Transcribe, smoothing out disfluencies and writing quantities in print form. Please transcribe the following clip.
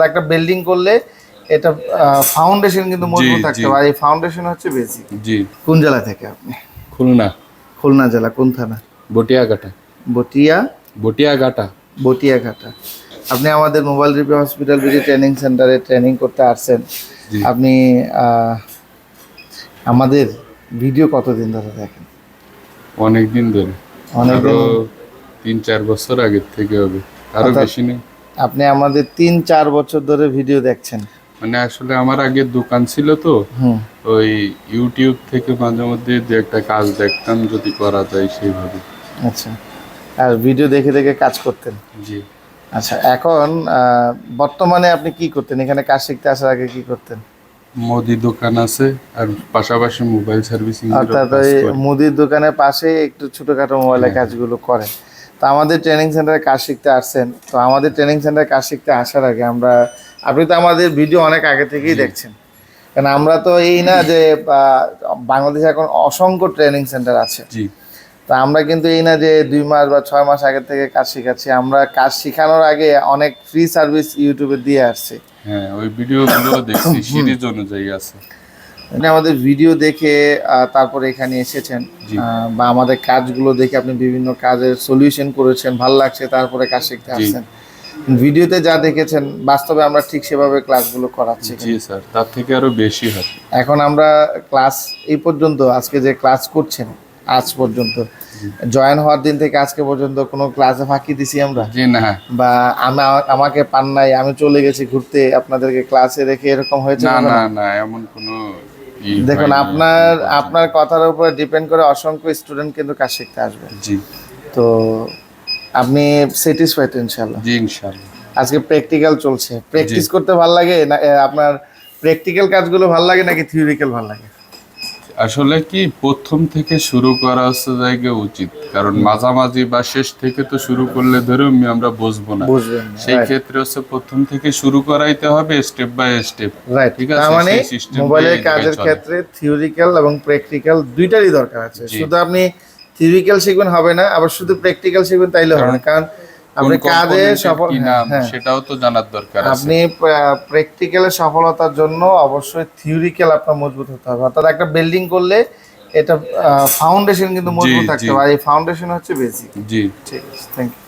একটা বিল্ডিং করলে এটা ফাউন্ডেশন কিন্তু মজবুত থাকতে হবে, আর এই ফাউন্ডেশন হচ্ছে বেসিক। জি। কোন জেলা থেকে আপনি? খুলনা। খুলনা জেলা কোন থানা? বটিয়াঘাটা। বটিয়াঘাটা। বটিয়াঘাটা। আপনি আমাদের mobile repair hospital BD training সেন্টারে ট্রেনিং করতে আসছেন। আপনি আমাদের ভিডিও কতদিন ধরে দেখেন? অনেক দিন ধরে, অনেক দিন, 3-4 বছর আগের থেকে হবে, আরো বেশি নেই। আপনি আমাদের 3-4 বছর ধরে ভিডিও দেখছেন? মানে আসলে আমার আগে দোকান ছিল তো, ওই ইউটিউব থেকে মাঝে মধ্যে যে একটা কাজ দেখতাম যদি করা যায় সেইভাবে। আচ্ছা, আর ভিডিও দেখে দেখে কাজ করতেন? জি। আচ্ছা, এখন বর্তমানে আপনি কি করতেন? এখানে কাজ শিখতে আসার আগে কি করতেন? মুদি দোকান আছে আর পাশাপাশি মোবাইল সার্ভিসিং। অর্থাৎ ওই মুদির দোকানের পাশে একটু ছোটখাটো মোবাইলের কাজগুলো করেন। তো আমাদের ট্রেনিং সেন্টারে কাজ শিখতে আসছেন, তো আমাদের ট্রেনিং সেন্টারে কাজ শিখতে আসার আগে আপনি তো আমাদের ভিডিও অনেক আগে থেকেই দেখছেন, কারণ আমরা তো এই না যে বাংলাদেশে এখন অসংখ্য ট্রেনিং সেন্টার আছে। জি। তা আমরা কিন্তু এই না যে 2 মাস বা 6 মাস আগে থেকে কাজ শেখাচ্ছি, আমরা কাজ শেখানোর আগে অনেক ফ্রি সার্ভিস ইউটিউবে দিয়ে আসছি। হ্যাঁ, ওই ভিডিওগুলো দেখছি, সিরিজ অনুযায়ী আছে। আমাদের ভিডিও দেখে তারপরে এখানে এসেছেন, বা আমাদের কাজগুলো দেখে আপনি বিভিন্ন কাজের সলিউশন করেছেন, ভালো লাগছে, তারপরে কাজ শিখতে আসছেন। ভিডিওতে যা দেখেছেন বাস্তবে আমরা ঠিক সেভাবে ক্লাসগুলো করাচ্ছি। জি স্যার, তার থেকে আরো বেশি হয়। এখন আমরা ক্লাস এই পর্যন্ত আজকে যে ক্লাস করছেন, আজ পর্যন্ত জয়েন হওয়ার দিন থেকে আজকে পর্যন্ত কোনো ক্লাসে ফাঁকি দিছি আমরা? জি না। বা আমাকে পান নাই, আমি চলে গেছি ঘুরতে, আপনাদেরকে ক্লাসে রেখে এরকম হয়েছে? না না না, এমন কোনো দেখুন, আপনার কথার উপরে ডিপেন্ড করে অসংখ্য স্টুডেন্ট কিন্তু কাজ শিখতে আসবে। জি। তো আপনি স্যাটিসফাইড তো ইনশাআল্লাহ? জি ইনশাআল্লাহ। আজকে প্র্যাকটিক্যাল চলছে, প্র্যাকটিস করতে ভালো লাগে না? আপনার প্র্যাকটিক্যাল কাজগুলো ভালো লাগে নাকি থিওরিক্যাল ভালো লাগে? আসলে কি প্রথম থেকে শুরু করা হচ্ছে জায়গা উচিত, কারণ মাঝামাঝি বা শেষ থেকে তো শুরু করলে ধরুন আমরা বুঝবো না। সেই ক্ষেত্রে হচ্ছে প্রথম থেকে শুরু করাইতে হবে, স্টেপ বাই স্টেপ। রাইট, ঠিক আছে। তার মানে মোবাইলের কাজের ক্ষেত্রে থিওরিক্যাল এবং প্র্যাকটিক্যাল দুইটারই দরকার আছে। শুধু আপনি থিওরিক্যাল শিখবেন হবে না, আবার শুধু প্র্যাকটিক্যাল শিখবেন তাইলে হবে না, কারণ আপনি কাজে সফল, সেটাও তো জানার দরকার আছে। আপনি প্র্যাকটিক্যালের সফলতার জন্য অবশ্যই থিওরিক্যাল আপনার মজবুত হতে হবে। অর্থাৎ একটা বিল্ডিং করলে এটা ফাউন্ডেশন কিন্তু মজবুত থাকতে হবে, আর এই ফাউন্ডেশন হচ্ছে বেসিক। জি। ঠিক আছে, থ্যাংক ইউ।